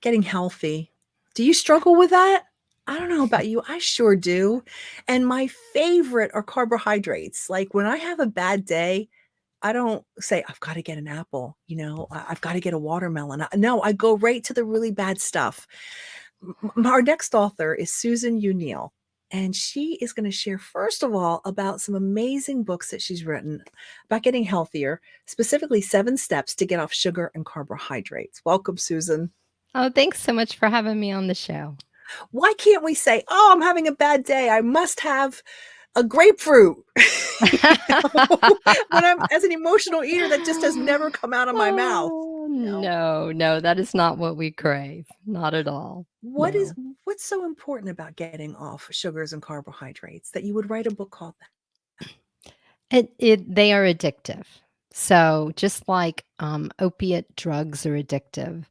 getting healthy. Do you struggle with that? I don't know about you. I sure do. And my favorite are carbohydrates. Like when I have a bad day, I don't say, I've got to get an apple, I've got to get a watermelon. No, I go right to the really bad stuff. Our next author is Susan Neal, and she is going to share, first of all, about some amazing books that she's written about getting healthier, specifically 7 steps to get off sugar and carbohydrates. Welcome, Susan. Oh, thanks so much for having me on the show. Why can't we say, oh, I'm having a bad day, I must have a grapefruit? When I'm as an emotional eater, that just has never come out of my mouth. Oh, No. no, that is not what we crave. Not at all. What is No. what's so important about getting off sugars and carbohydrates that you would write a book called that? They are addictive. So just like opiate drugs are addictive,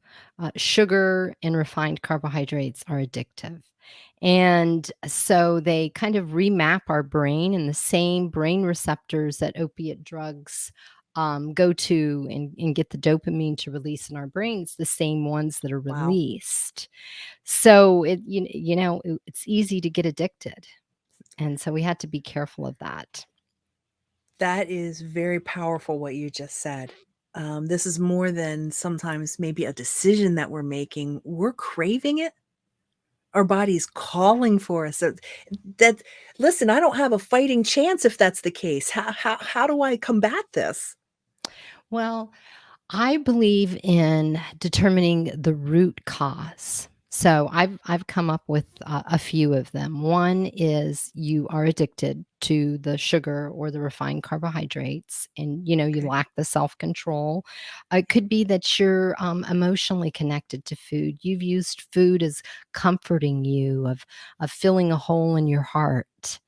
sugar and refined carbohydrates are addictive. And so they kind of remap our brain, and the same brain receptors that opiate drugs go to and get the dopamine to release in our brains, the same ones that are Wow. released. So it's easy to get addicted. And so we had to be careful of that. That is very powerful what you just said. This is more than sometimes maybe a decision that we're making. We're craving it. Our body's calling for us. So listen, I don't have a fighting chance if that's the case. How do I combat this? Well, I believe in determining the root cause. So I've come up with a few of them. One is you are addicted to the sugar or the refined carbohydrates, and you Okay. lack the self control. It could be that you're emotionally connected to food. You've used food as comforting you, of filling a hole in your heart,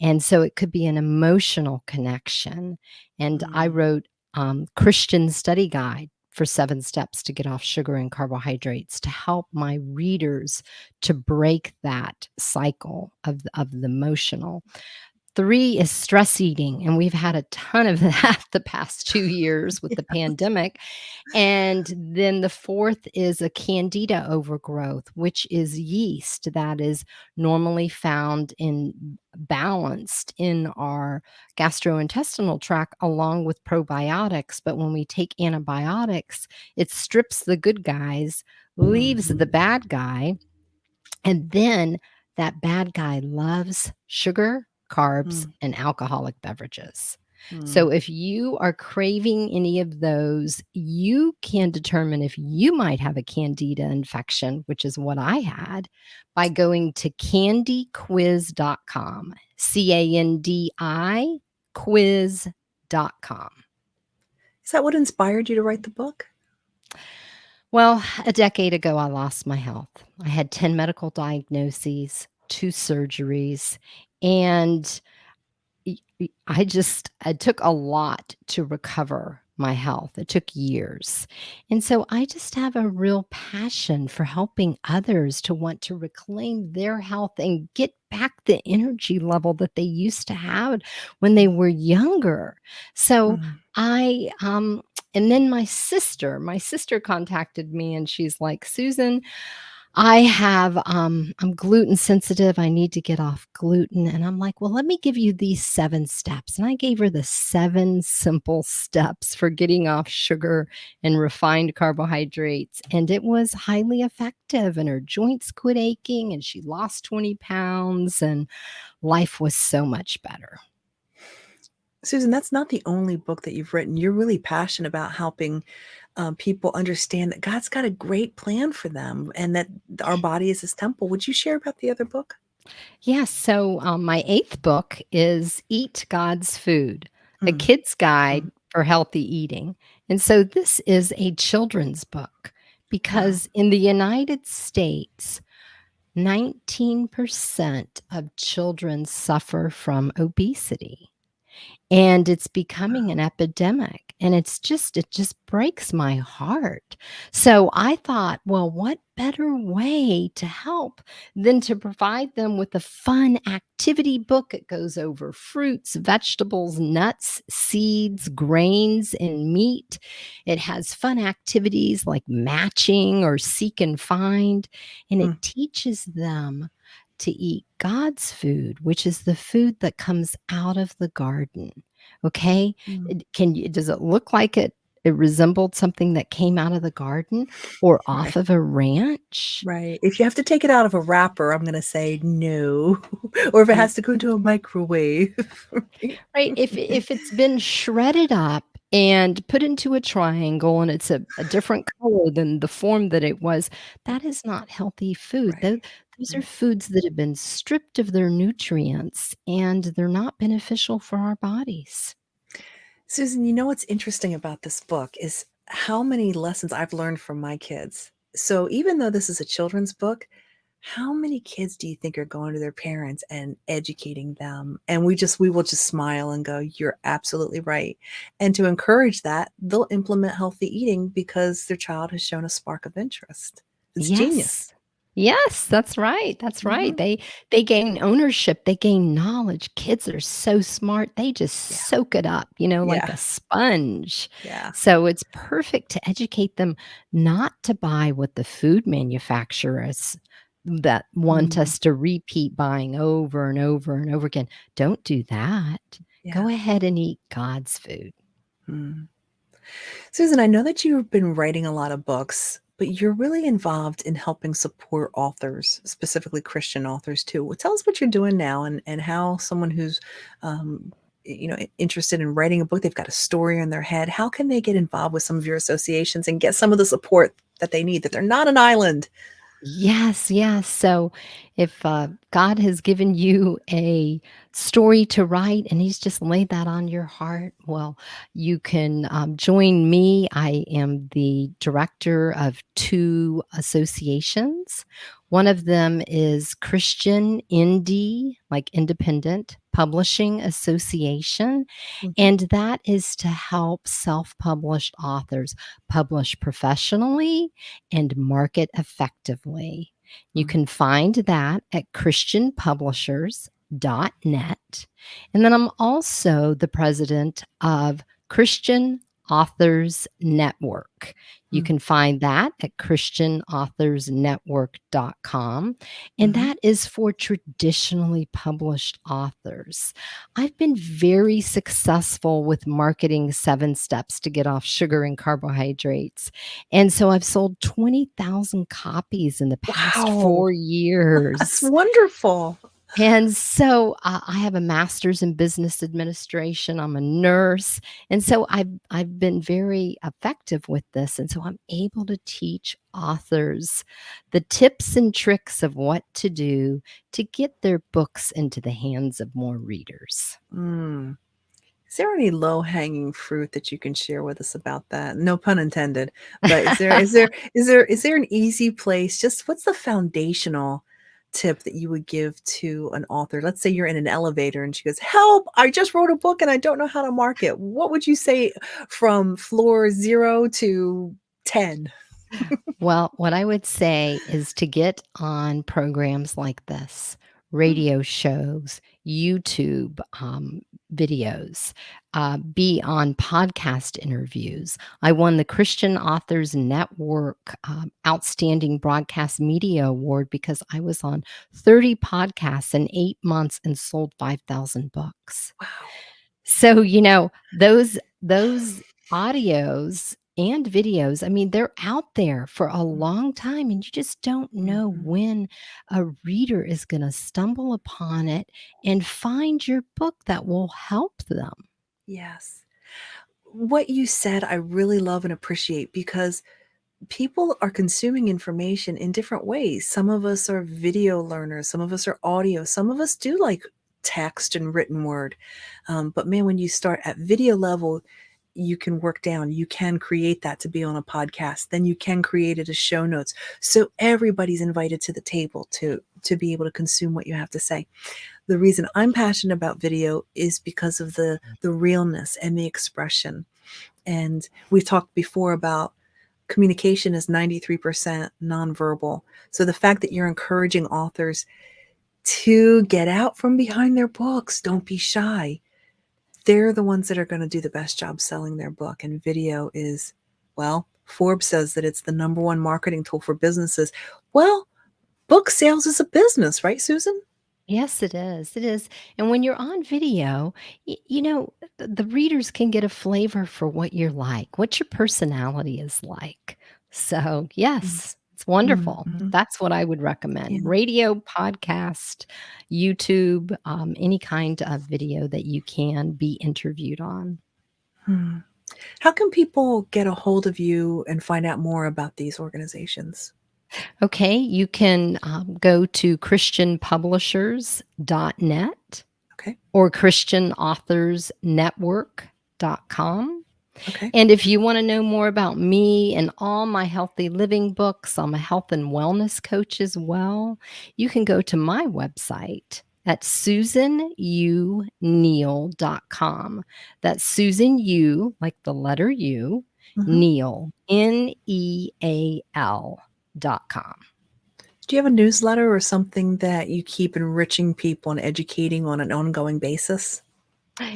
and so it could be an emotional connection. And I Mm. wrote Christian study guide for 7 steps to get off sugar and carbohydrates to help my readers to break that cycle of the emotional. 3 is stress eating, and we've had a ton of that the past 2 years with the pandemic. And then the 4th is a candida overgrowth, which is yeast that is normally found in balanced in our gastrointestinal tract along with probiotics. But when we take antibiotics, it strips the good guys, leaves the Mhm. bad guy, and then that bad guy loves sugar, carbs, Mm. and alcoholic beverages. Mm. So if you are craving any of those, you can determine if you might have a candida infection, which is what I had, by going to candiquiz.com, CANDI quiz.com. Is that what inspired you to write the book? Well, a decade ago, I lost my health. I had 10 medical diagnoses, 2 surgeries, and it took a lot to recover my health. It took years. And so I just have a real passion for helping others to want to reclaim their health and get back the energy level that they used to have when they were younger. So Mm. and then my sister contacted me and she's like, Susan, I'm gluten sensitive. I need to get off gluten. And I'm like, well, let me give you these 7 steps. And I gave her the 7 simple steps for getting off sugar and refined carbohydrates. And it was highly effective. And her joints quit aching and she lost 20 pounds and life was so much better. Susan, that's not the only book that you've written. You're really passionate about helping people understand that God's got a great plan for them and that our body is his temple. Would you share about the other book? Yes. So my 8th book is Eat God's Food, a Mm. kid's Mm. guide for healthy eating. And so this is a children's book Wow. because in the United States, 19% of children suffer from obesity. and it's becoming Wow. an epidemic, and it just breaks my heart. So I thought, well, what better way to help than to provide them with a fun activity book? It goes over fruits, vegetables, nuts, seeds, grains, and meat. It has fun activities like matching or seek and find, and it Mm, teaches them to eat God's food, which is the food that comes out of the garden. Okay? mm. Does it look like it resembled something that came out of the garden or Right. off of a ranch? Right. If you have to take it out of a wrapper, I'm gonna say no. Or if it Right. has to go into a microwave. Right. Right, if it's been shredded up and put into a triangle and it's a different color than the form that it was, that is not healthy food. Right. Those are Right. foods that have been stripped of their nutrients, and they're not beneficial for our bodies. Susan, you know what's interesting about this book is how many lessons I've learned from my kids. So even though this is a children's book, how many kids do you think are going to their parents and educating them? And we will just smile and go, "You're absolutely right." And to encourage that, they'll implement healthy eating because their child has shown a spark of interest. It's genius. Yes. Yes, that's right. Mhm. They gain ownership, they gain knowledge. Kids are so smart, they just Yeah. soak it up, like Yeah. a sponge. Yeah. So it's perfect to educate them not to buy what the food manufacturers that want Mm. us to repeat buying over and over and over again. Don't do that. Yeah. Go ahead and eat God's food. Mm. Susan, I know that you've been writing a lot of books, but you're really involved in helping support authors, specifically Christian authors too. Well, tell us what you're doing now and how someone who's um, interested in writing a book, they've got a story in their head. How can they get involved with some of your associations and get some of the support that they need, that they're not an island? Yes, yes. So if God has given you a story to write and He's just laid that on your heart, well, you can join me. I am the director of two associations. One of them is Christian Indie, like Independent Publishing Association, Mhm. and that is to help self published authors publish professionally and market effectively. You Mm. can find that at christianpublishers.net. And then I'm also the president of Christian Authors Network. You Mm. can find that at christianauthorsnetwork.com. And Mhm. that is for traditionally published authors. I've been very successful with marketing 7 steps to get off sugar and carbohydrates. And so I've sold 20,000 copies in the past Wow, 4 that's years. wonderful. And so I have a master's in business administration. I'm a nurse. And so I've been very effective with this. And so I'm able to teach authors the tips and tricks of what to do to get their books into the hands of more readers. Mm. Is there any low-hanging fruit that you can share with us about that? No pun intended, but is there an easy place? Just what's the foundational tip that you would give to an author? Let's say you're in an elevator and she goes, "Help, I just wrote a book and I don't know how to market." What would you say from floor 0 to 10? Well, what I would say is to get on programs like this, Mm, radio shows, YouTube videos, be on podcast interviews. I won the Christian Authors Network Outstanding Broadcast Media Award because I was on 30 podcasts in 8 months and sold 5,000 books. wow. So, those audios and videos, I mean, they're out there for a Mm, long time, and you just don't know mhm. when a reader is gonna stumble upon it and find your book that will help them. Yes. What you said, I really love and appreciate because people are consuming information in different ways. Some of us are video learners, some of us are audio, some of us do like text and written word. But man, when you start at video level, you can work down. You can create that to be on a podcast. Then you can create it as show notes. So everybody's invited to the table to be able to consume what you have to say. The reason I'm passionate about video is because of the realness and the expression. And we've talked before about communication is 93% nonverbal. So the fact that you're encouraging authors to get out from behind their books, don't be shy. They're the ones that are going to do the best job selling their book. And video is, well, Forbes says that it's the number one marketing tool for businesses. Well, book sales is a business, right, Susan? Yes, it is. It is. And when you're on video, the readers can get a flavor for what you're like, what your personality is like. So, yes, it's wonderful. Mm-hmm. That's what I would recommend. Yeah. Radio, podcast, YouTube, any kind of video that you can be interviewed on. Hmm. How can people get a hold of you and find out more about these organizations? Okay, you can go to christianpublishers.net Okay. or christianauthors.network.com. Okay. And if you want to know more about me and all my healthy living books, I'm a health and wellness coach as well. You can go to my website at susanuneal.com. That's Susan U, like the letter U, Mm-hmm. Neal, Neal.com. Do you have a newsletter or something that you keep enriching people and educating on an ongoing basis?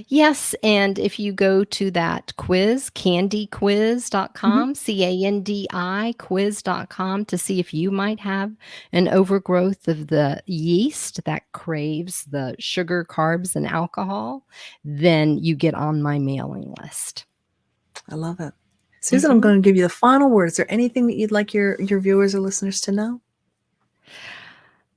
Yes, and if you go to that quiz, Mm-hmm. candiquiz.com, CANDI quiz.com to see if you might have an overgrowth of the yeast that craves the sugar, carbs, and alcohol, then you get on my mailing list. I love it. Susan, I'm Mhm. going to give you the final word. Is there anything that you'd like your viewers or listeners to know?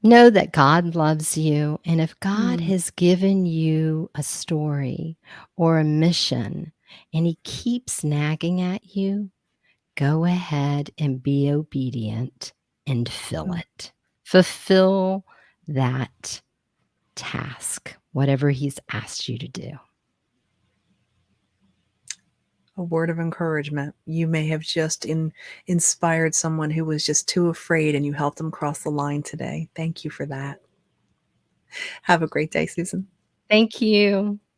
Know that God loves you, and if God Hmm. has given you a story or a mission and he keeps nagging at you, go ahead and be obedient and fill Mm. it. Fulfill that task, whatever he's asked you to do. A word of encouragement. You may have just inspired someone who was just too afraid and you helped them cross the line today. Thank you for that. Have a great day, Susan. Thank you.